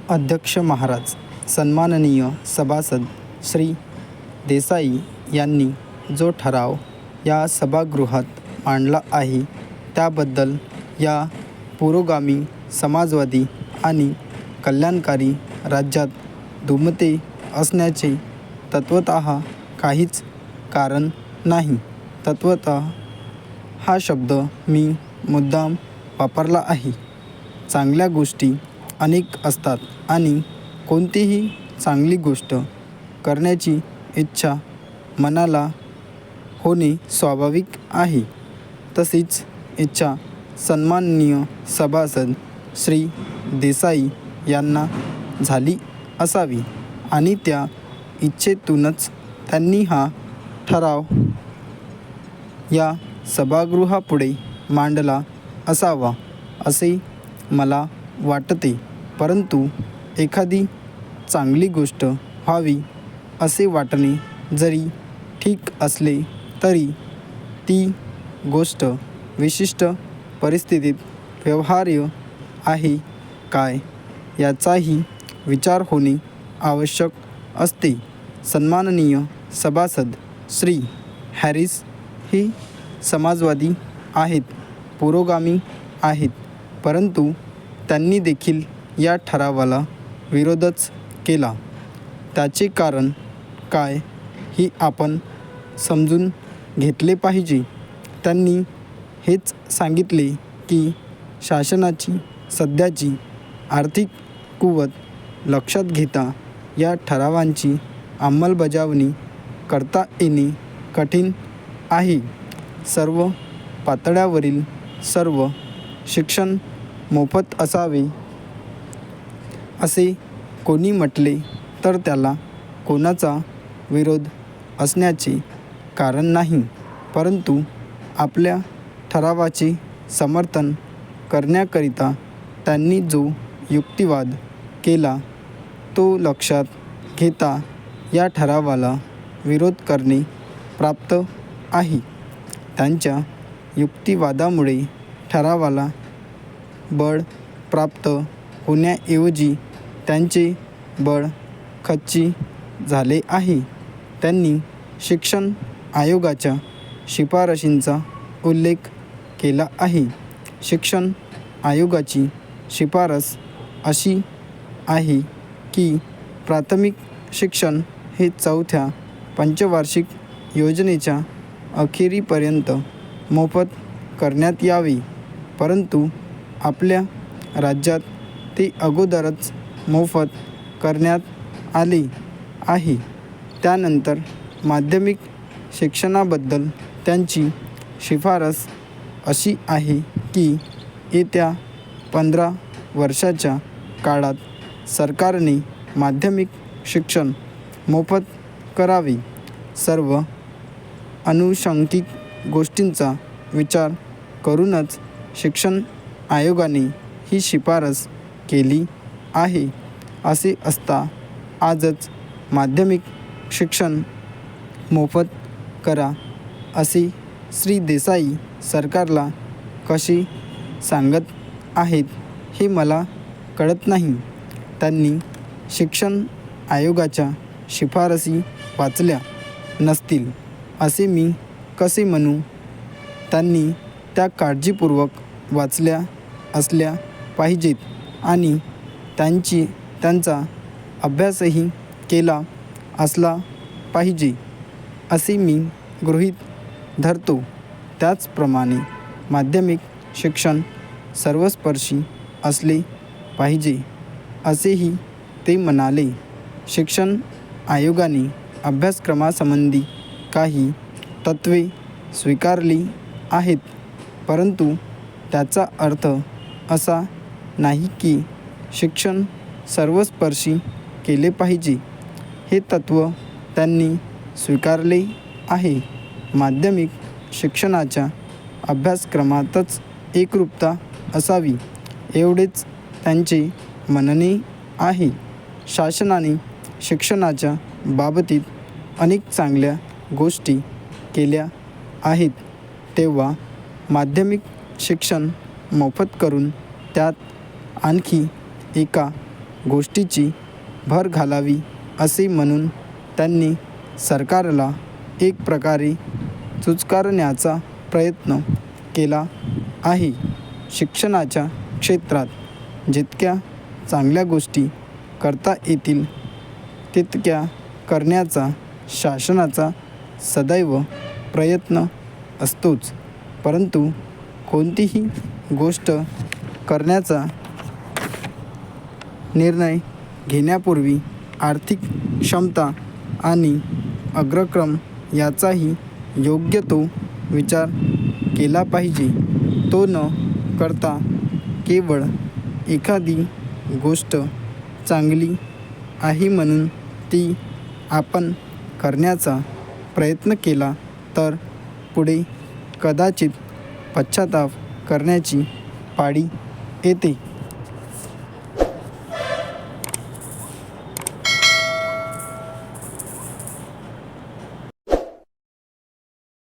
अध्यक्ष महाराज, सन्माननीय सभासद श्री देसाई यांनी जो ठराव या सभागृहात मांडला आहे त्याबद्दल या पुरोगामी समाजवादी आणि कल्याणकारी राज्यात दुमते असण्याचे तत्वतः काहीच कारण नाही. तत्वतः हा शब्द मी मुद्दाम वापरला आहे. चांगल्या गोष्टी अनेक असतात आणि कोणतीही चांगली गोष्ट करण्याची इच्छा मनाला होणे स्वाभाविक आहे. तशीच इच्छा सन्माननीय सभासद श्री देसाई यांना झाली असावी आणि त्या इच्छेतूनच त्यांनी हा ठराव या सभागृहापुढे मांडला असावा असे मला वाटते. परंतु एखादी चांगली गोष्ट व्हावी असे वाटणे जरी ठीक असले तरी ती गोष्ट विशिष्ट परिस्थितीत व्यवहार्य आहे काय याचाही विचार होणे आवश्यक असते. सन्माननीय सभासद श्री हॅरिस ही समाजवादी आहेत, पुरोगामी आहेत, परंतु त्यांनी देखील या ठरावाला विरोधच केला. त्याचे कारण काय ही आपण समजून घेतले पाहिजे. त्यांनी हेच सांगितले की शासनाची सध्याची आर्थिक कुवत लक्षात घेता या ठरावांची अंमलबजावणी करता येणे कठीण आहे. सर्व पातळ्यावरील सर्व शिक्षण मोफत असावे असे कोणी म्हटले तर त्याला कोणाचा विरोध असण्याचे कारण नाही. परंतु आपल्या ठरावाचे समर्थन करण्याकरिता त्यांनी जो युक्तिवाद केला तो लक्षात घेता या ठरावाला विरोध करणे प्राप्त आहे. त्यांच्या युक्तिवादामुळे ठरावाला बळ प्राप्त होण्याऐवजी त्यांचे बळ खच्ची झाले आहे. त्यांनी शिक्षण आयोगाच्या शिफारशींचा उल्लेख केला आहे. शिक्षण आयोगाची शिफारस अशी आहे की प्राथमिक शिक्षण हे 4थ्या पंचवार्षिक योजनेच्या अखेरीपर्यंत मोफत करण्यात यावे. परंतु आपल्या राज्यात ते अगोदरच मोफत करण्यात आले आहे. त्यानंतर माध्यमिक शिक्षणाबद्दल त्यांची शिफारस अशी आहे की येत्या 15 वर्षाच्या काळात सरकारने माध्यमिक शिक्षण मोफत करावे. सर्व अनुषंगिक गोष्टींचा विचार करूनच शिक्षण आयोगाने ही शिफारस केली आहे. असे असता आजच माध्यमिक शिक्षण मोफत करा असे श्री देसाई सरकारला कसे सांगत आहेत हे मला कळत नाही. त्यांनी शिक्षण आयोगाच्या शिफारसी वाचल्या नसतील असे मी कसे म्हणू. त्यांनी त्या काळजीपूर्वक वाचल्या असल्या पाहिजेत आणि त्यांचा अभ्यासही केला असला पाहिजे असे मी गृहीत धरतो. त्याचप्रमाणे माध्यमिक शिक्षण सर्वस्पर्शी असले पाहिजे असेही ते म्हणाले. शिक्षण आयोगाने अभ्यासक्रमासंबंधी काही तत्त्वे स्वीकारली आहेत, परंतु त्याचा अर्थ असा नाही की शिक्षण सर्वस्पर्शी केले पाहिजे. हे तत्त्व त्यांनी स्वीकारले आहे. माध्यमिक शिक्षणाच्या अभ्यासक्रमातच एकरूपता असावी एवढेच त्यांचे म्हणणे आहे. शासनाने शिक्षणाच्या बाबतीत अनेक चांगल्या गोष्टी केल्या आहेत, तेव्हा माध्यमिक शिक्षण मोफत करून त्यात आणखी एका गोष्टीची भर घालावी असे म्हणून त्यांनी सरकारला एक प्रकारे चुचकारण्याचा प्रयत्न केला आहे. शिक्षणाच्या क्षेत्रात जितक्या चांगल्या गोष्टी करता येतील तितक्या करण्याचा शासनाचा सदैव प्रयत्न असतोच. परंतु कोणतीही गोष्ट करण्याचा निर्णय घेण्यापूर्वी आर्थिक क्षमता आणि अग्रक्रम याचाही योग्य तो विचार केला पाहिजे. तो न करता केवळ एखादी गोष्ट चांगली आहे म्हणून ती आपण करण्याचा प्रयत्न केला तर पुढे कदाचित पश्चाताप करण्याची पाळी येते.